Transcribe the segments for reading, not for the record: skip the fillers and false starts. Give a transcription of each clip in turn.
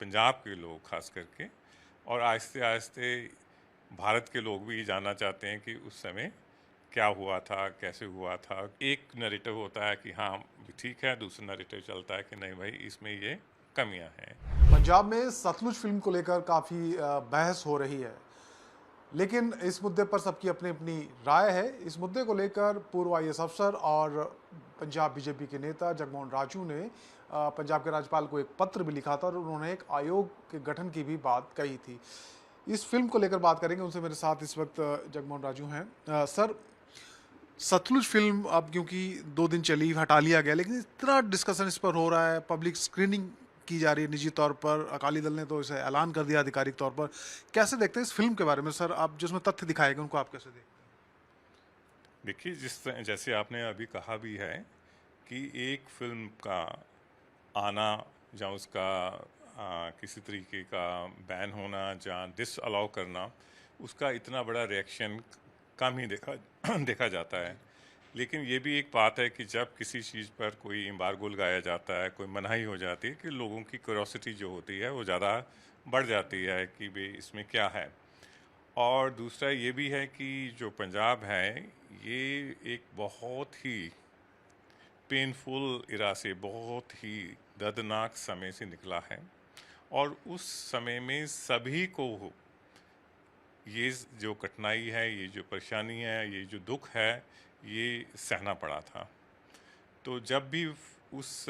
पंजाब के लोग खास करके, और आहिस्ते आहिस्ते भारत के लोग भी ये जानना चाहते हैं कि उस समय क्या हुआ था, कैसे हुआ था। एक नैरेटिव होता है कि हाँ ठीक है, दूसरा नैरेटिव चलता है कि नहीं भाई इसमें ये कमियां हैं। पंजाब में सतलुज फिल्म को लेकर काफ़ी बहस हो रही है, लेकिन इस मुद्दे पर सबकी अपनी अपनी राय है। इस मुद्दे को लेकर पूर्व आईएएस अफसर और पंजाब बीजेपी के नेता जगमोहन राजू ने पंजाब के राज्यपाल को एक पत्र भी लिखा था और उन्होंने एक आयोग के गठन की भी बात कही थी। इस फिल्म को लेकर बात करेंगे, उनसे मेरे साथ इस वक्त जगमोहन राजू हैं। सर, सतलुज फिल्म अब क्योंकि 2 दिन चली, हटा लिया गया, लेकिन इतना डिस्कशन इस पर हो रहा है, पब्लिक स्क्रीनिंग की जा रही है निजी तौर पर। अकाली दल ने तो इसे ऐलान कर दिया आधिकारिक तौर पर। कैसे देखते हैं इस फिल्म के बारे में सर? आप जिसमें तथ्य दिखाए गए उनको आप कैसे देखते देखिए, जैसे आपने अभी कहा भी है कि एक फिल्म का आना या उसका किसी तरीके का बैन होना या डिस अलाउ करना, उसका इतना बड़ा रिएक्शन कम ही देखा जाता है। लेकिन ये भी एक बात है कि जब किसी चीज़ पर कोई एम्बार्गो लगाया जाता है, कोई मनाही हो जाती है, कि लोगों की क्यूरोसिटी जो होती है वो ज़्यादा बढ़ जाती है कि भाई इसमें क्या है। और दूसरा ये भी है कि जो पंजाब है ये एक बहुत ही पेनफुल इरा से, बहुत ही दर्दनाक समय से निकला है, और उस समय में सभी को ये जो कठिनाई है, ये जो परेशानी है, ये जो दुख है, ये सहना पड़ा था। तो जब भी उस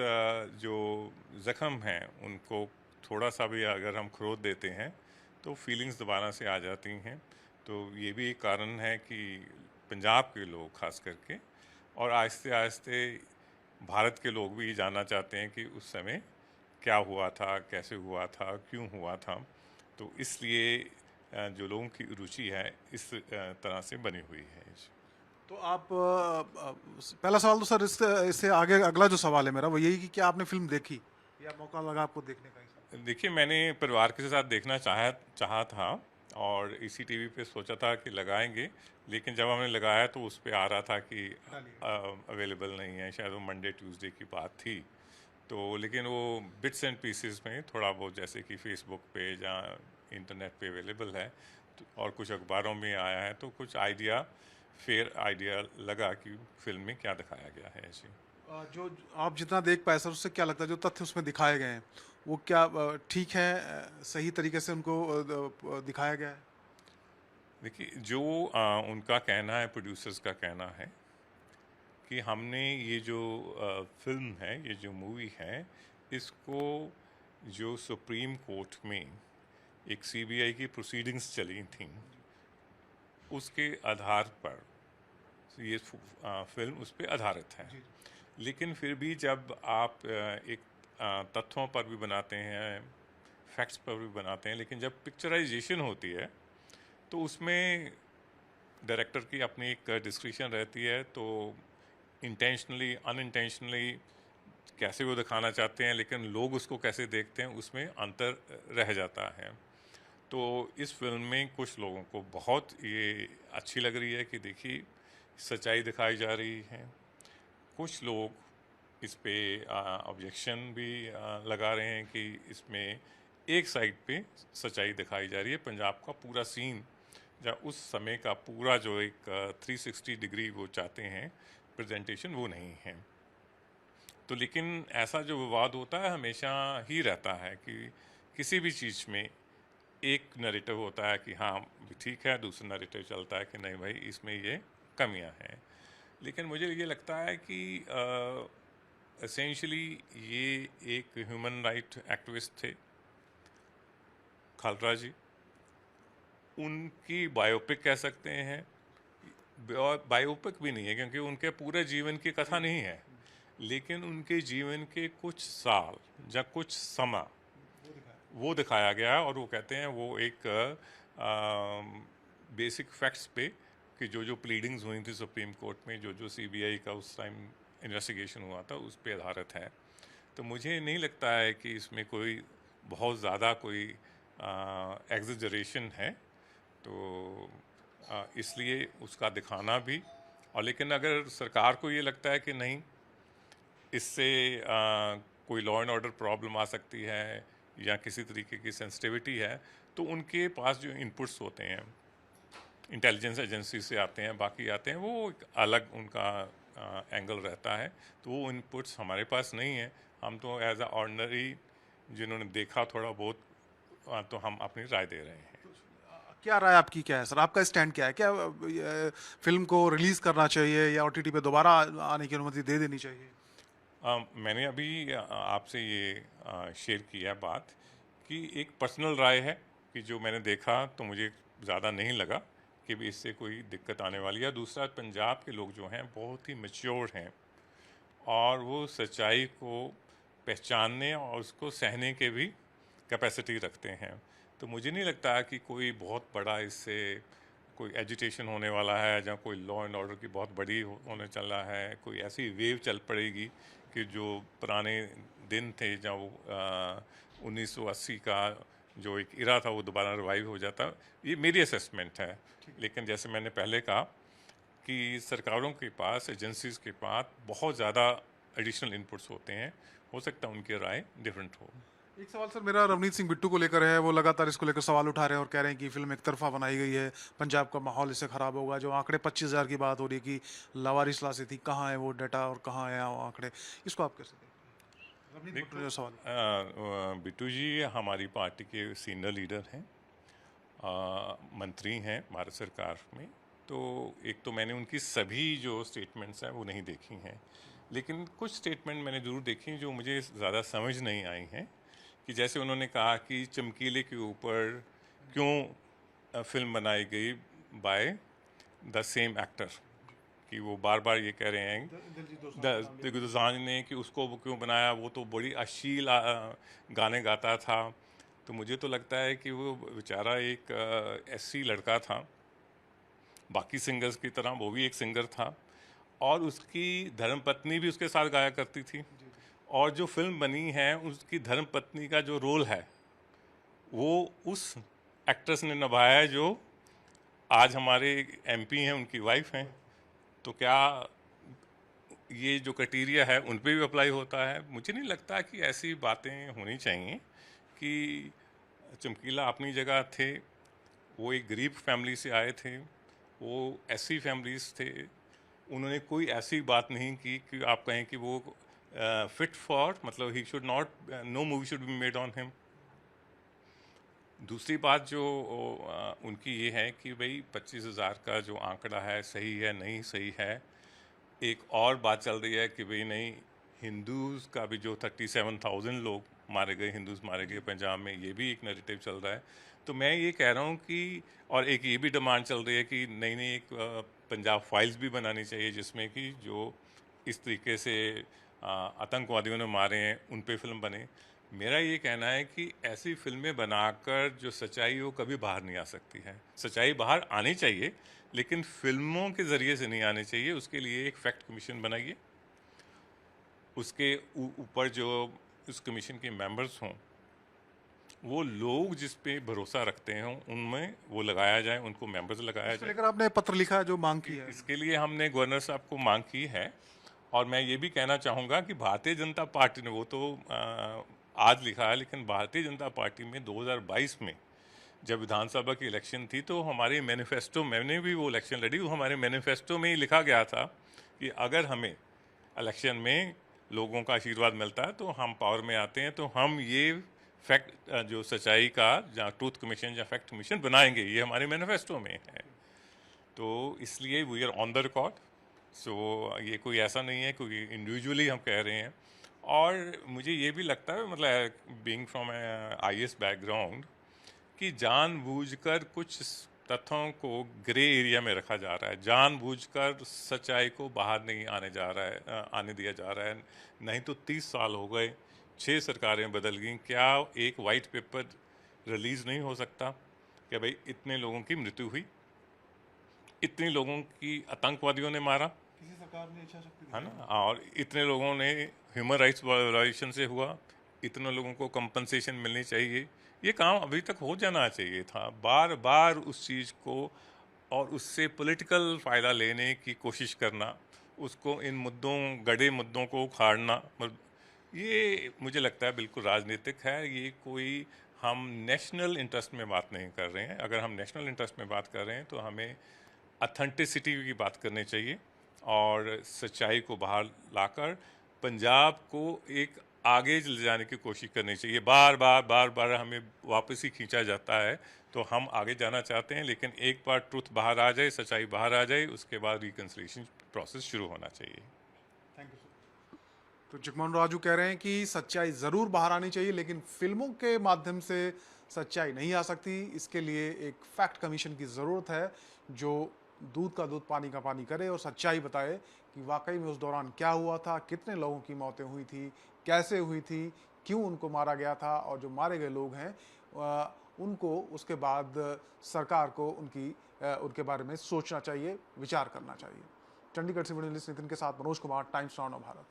जो ज़ख्म हैं उनको थोड़ा सा भी अगर हम खरोद देते हैं तो फीलिंग्स दोबारा से आ जाती हैं। तो ये भी एक कारण है कि पंजाब के लोग खास करके, और आहिस्ते आहिस्ते भारत के लोग भी ये जानना चाहते हैं कि उस समय क्या हुआ था, कैसे हुआ था, क्यों हुआ था। तो इसलिए जो लोगों की रुचि है इस तरह से बनी हुई है। तो आप पहला सवाल तो सर, इससे इससे आगे अगला जो सवाल है मेरा वो यही कि क्या आपने फिल्म देखी या मौका लगा आपको देखने का? देखिए, मैंने परिवार के साथ देखना चाहा था, और इसी टीवी पे सोचा था कि लगाएंगे, लेकिन जब हमने लगाया तो उस पे आ रहा था कि अवेलेबल नहीं है। शायद वो मंडे ट्यूसडे की बात थी। तो लेकिन वो बिट्स एंड पीसेस में थोड़ा बहुत, जैसे कि फेसबुक पे या इंटरनेट पे अवेलेबल है, और कुछ अखबारों में आया है, तो कुछ फेयर आइडिया लगा कि फिल्म में क्या दिखाया गया है। ऐसे जो आप जितना देख पाए सर, उससे क्या लगता है जो तथ्य उसमें दिखाए गए हैं वो क्या ठीक है, सही तरीके से उनको दिखाया गया है? देखिए, जो उनका कहना है, प्रोड्यूसर्स का कहना है कि हमने ये जो फिल्म है, ये जो मूवी है, इसको जो सुप्रीम कोर्ट में एक सीबीआई की प्रोसीडिंग्स चली थी उसके आधार पर ये फिल्म उस पर आधारित है। लेकिन फिर भी जब आप एक तथ्यों पर भी बनाते हैं, फैक्ट्स पर भी बनाते हैं, लेकिन जब पिक्चराइजेशन होती है तो उसमें डायरेक्टर की अपनी एक डिस्क्रिप्शन रहती है। तो इंटेंशनली अनइंटेंशनली कैसे वो दिखाना चाहते हैं, लेकिन लोग उसको कैसे देखते हैं, उसमें अंतर रह जाता है। तो इस फिल्म में कुछ लोगों को बहुत ये अच्छी लग रही है कि देखिए सच्चाई दिखाई जा रही है। कुछ लोग इस पे ऑब्जेक्शन भी लगा रहे हैं कि इसमें एक साइड पे सच्चाई दिखाई जा रही है, पंजाब का पूरा सीन या उस समय का पूरा जो एक 360 डिग्री वो चाहते हैं प्रेजेंटेशन, वो नहीं है। तो लेकिन ऐसा जो विवाद होता है हमेशा ही रहता है कि किसी भी चीज़ में एक नैरेटिव होता है कि हाँ ठीक है, दूसरा नैरेटिव चलता है कि नहीं भाई इसमें ये कमियां हैं। लेकिन मुझे ये लगता है कि एसेंशियली ये एक ह्यूमन राइट एक्टिविस्ट थे, खालरा जी। उनकी बायोपिक कह सकते हैं, बायोपिक भी नहीं है क्योंकि उनके पूरे जीवन की कथा नहीं है, लेकिन उनके जीवन के कुछ साल या कुछ समा वो दिखाया गया है। और वो कहते हैं वो एक बेसिक फैक्ट्स पे कि जो जो प्लीडिंग्स हुई थी सुप्रीम कोर्ट में, जो जो सीबीआई का उस टाइम इन्वेस्टिगेशन हुआ था, उस पे आधारित है। तो मुझे नहीं लगता है कि इसमें कोई बहुत ज़्यादा कोई एग्जजरेशन है। तो इसलिए उसका दिखाना भी, और लेकिन अगर सरकार को ये लगता है कि नहीं इससे कोई लॉ एंड ऑर्डर प्रॉब्लम आ सकती है या किसी तरीके की सेंसिटिविटी है, तो उनके पास जो इनपुट्स होते हैं इंटेलिजेंस एजेंसी से आते हैं, बाकी आते हैं, वो एक अलग उनका एंगल रहता है। तो वो इनपुट्स हमारे पास नहीं है। हम तो एज अ ऑर्डिनरी जिन्होंने देखा थोड़ा बहुत, तो हम अपनी राय दे रहे हैं। क्या राय आपकी क्या है सर? आपका स्टैंड क्या है? क्या फिल्म को रिलीज करना चाहिए या ओटीटी पे दोबारा आने की अनुमति दे देनी चाहिए? मैंने अभी आपसे ये शेयर किया बात कि एक पर्सनल राय है कि जो मैंने देखा तो मुझे ज़्यादा नहीं लगा कि भी इससे कोई दिक्कत आने वाली है। दूसरा, पंजाब के लोग जो हैं बहुत ही मैच्योर हैं और वो सच्चाई को पहचानने और उसको सहने के भी कैपेसिटी रखते हैं। तो मुझे नहीं लगता कि कोई बहुत बड़ा इससे कोई एजिटेशन होने वाला है, जहाँ कोई लॉ एंड ऑर्डर की बहुत बड़ी होने चला है, कोई ऐसी वेव चल पड़ेगी कि जो पुराने दिन थे जहाँ वो 1980 का जो एक इरा था वो दोबारा रिवाइव हो जाता। ये मेरी असेसमेंट है। लेकिन जैसे मैंने पहले कहा कि सरकारों के पास, एजेंसीज के पास बहुत ज़्यादा एडिशनल इनपुट्स होते हैं, हो सकता है उनकी राय डिफरेंट हो। एक सवाल सर मेरा रवनीत सिंह बिट्टू को लेकर है। वो लगातार इसको लेकर सवाल उठा रहे हैं और कह रहे हैं कि फिल्म एक तरफा बनाई गई है, पंजाब का माहौल इससे खराब होगा। जो आंकड़े 25,000 की बात हो रही है कि लावारिस लाशें थी, कहाँ है वो डाटा और कहाँ है वो आंकड़े? इसको आप कैसे देखते हैं? रवनीत बिट्टू ने जो सवाल बिट्टू जी हमारी पार्टी के सीनियर लीडर हैं, मंत्री हैं भारत सरकार में। तो एक तो मैंने उनकी सभी जो स्टेटमेंट्स हैं वो नहीं देखी हैं, लेकिन कुछ स्टेटमेंट मैंने ज़रूर देखी जो मुझे ज़्यादा समझ नहीं आई हैं। कि जैसे उन्होंने कहा कि चमकीले के ऊपर क्यों फिल्म बनाई गई बाय द सेम एक्टर, कि वो बार बार ये कह रहे हैं दिलजीत दोसांझ ने कि उसको वो क्यों बनाया, वो तो बड़ी अश्लील गाने गाता था। तो मुझे तो लगता है कि वो बेचारा एक एससी लड़का था, बाकी सिंगर्स की तरह वो भी एक सिंगर था, और उसकी धर्मपत्नी भी उसके साथ गाया करती थी। और जो फिल्म बनी है उसकी धर्मपत्नी का जो रोल है वो उस एक्ट्रेस ने निभाया है जो आज हमारे एमपी हैं, उनकी वाइफ हैं। तो क्या ये जो क्राइटेरिया है उन पे भी अप्लाई होता है? मुझे नहीं लगता कि ऐसी बातें होनी चाहिए। कि चमकीला अपनी जगह थे, वो एक गरीब फैमिली से आए थे, वो ऐसी फैमिलीज थे, उन्होंने कोई ऐसी बात नहीं की कि आप कहें कि वो फिट फॉर, मतलब he should not, no movie should be made on him. दूसरी बात जो उनकी ये है कि भाई 25,000 का जो आंकड़ा है सही है नहीं सही है। एक और बात चल रही है कि भाई नहीं, हिंदूज़ का भी जो 37,000 लोग मारे गए, हिंदूज़ मारे गए पंजाब में, ये भी एक नैरेटिव चल रहा है। तो मैं ये कह रहा हूँ कि, और एक ये भी डिमांड चल रही है कि नई नई एक पंजाब फाइल्स भी बनानी चाहिए जिसमें कि जो इस तरीके से आतंकवादियों ने मारे हैं उन पे फिल्म बने। मेरा ये कहना है कि ऐसी फिल्में बनाकर जो सच्चाई वो कभी बाहर नहीं आ सकती है। सच्चाई बाहर आनी चाहिए लेकिन फिल्मों के ज़रिए से नहीं आनी चाहिए। उसके लिए एक फैक्ट कमीशन बनाइए, उसके ऊपर जो उस कमीशन के मेंबर्स हों वो लोग जिस पे भरोसा रखते हैं उनमें वो लगाया जाए, उनको मेंबर्स लगाया जाए। लेकर आपने पत्र लिखा है जो मांग की है? इसके लिए हमने गवर्नर साहब को मांग की है। और मैं ये भी कहना चाहूँगा कि भारतीय जनता पार्टी ने, वो तो आज लिखा है, लेकिन भारतीय जनता पार्टी में 2022 में जब विधानसभा की इलेक्शन थी तो हमारे मैनिफेस्टो, मैंने भी वो इलेक्शन लड़ी, वो हमारे मैनिफेस्टो में ही लिखा गया था कि अगर हमें इलेक्शन में लोगों का आशीर्वाद मिलता है तो हम पावर में आते हैं तो हम ये फैक्ट जो सच्चाई का या ट्रूथ कमीशन या फैक्ट कमीशन बनाएंगे। ये हमारे मैनिफेस्टो में है। तो इसलिए we are on the record. So ये कोई ऐसा नहीं है कोई इंडिविजुअली हम कह रहे हैं। और मुझे ये भी लगता है, मतलब बीइंग फ्रॉम IAS बैकग्राउंड, कि जानबूझकर कुछ तथ्यों को ग्रे एरिया में रखा जा रहा है, जानबूझकर सच्चाई को बाहर नहीं आने दिया जा रहा है। नहीं तो 30 साल हो गए, 6 सरकारें बदल गई, क्या एक वाइट पेपर रिलीज़ नहीं हो सकता कि भाई इतने लोगों की मृत्यु हुई, इतने लोगों की आतंकवादियों ने मारा, किसी सरकार ने इच्छा शक्ति है ना, और इतने लोगों ने ह्यूमन राइट्स वायोलेशन से हुआ, इतने लोगों को कंपनसेशन मिलनी चाहिए। ये काम अभी तक हो जाना चाहिए था। बार बार उस चीज़ को और उससे पॉलिटिकल फ़ायदा लेने की कोशिश करना, उसको इन मुद्दों, गड़े मुद्दों को उखाड़ना, ये मुझे लगता है बिल्कुल राजनीतिक है। ये कोई हम नेशनल इंटरेस्ट में बात नहीं कर रहे हैं। अगर हम नेशनल इंटरेस्ट में बात कर रहे हैं तो हमें ऑथेंटिसिटी की बात करनी चाहिए और सच्चाई को बाहर लाकर पंजाब को एक आगे ले जाने की कोशिश करनी चाहिए। बार बार हमें वापस ही खींचा जाता है। तो हम आगे जाना चाहते हैं, लेकिन एक बार ट्रुथ बाहर आ जाए, सच्चाई बाहर आ जाए, उसके बाद रिकन्सिलिएशन प्रोसेस शुरू होना चाहिए। Thank you sir. तो जगमोहन राजू कह रहे हैं कि सच्चाई ज़रूर बाहर आनी चाहिए, लेकिन फिल्मों के माध्यम से सच्चाई नहीं आ सकती। इसके लिए एक फैक्ट कमीशन की ज़रूरत है जो दूध का दूध पानी का पानी करे और सच्चाई बताए कि वाकई में उस दौरान क्या हुआ था, कितने लोगों की मौतें हुई थी, कैसे हुई थी, क्यों उनको मारा गया था, और जो मारे गए लोग हैं उनको उसके बाद सरकार को उनके बारे में सोचना चाहिए, विचार करना चाहिए। चंडीगढ़ से जर्नलिस्ट नितिन के साथ मनोज कुमार, टाइम्स नाउ भारत।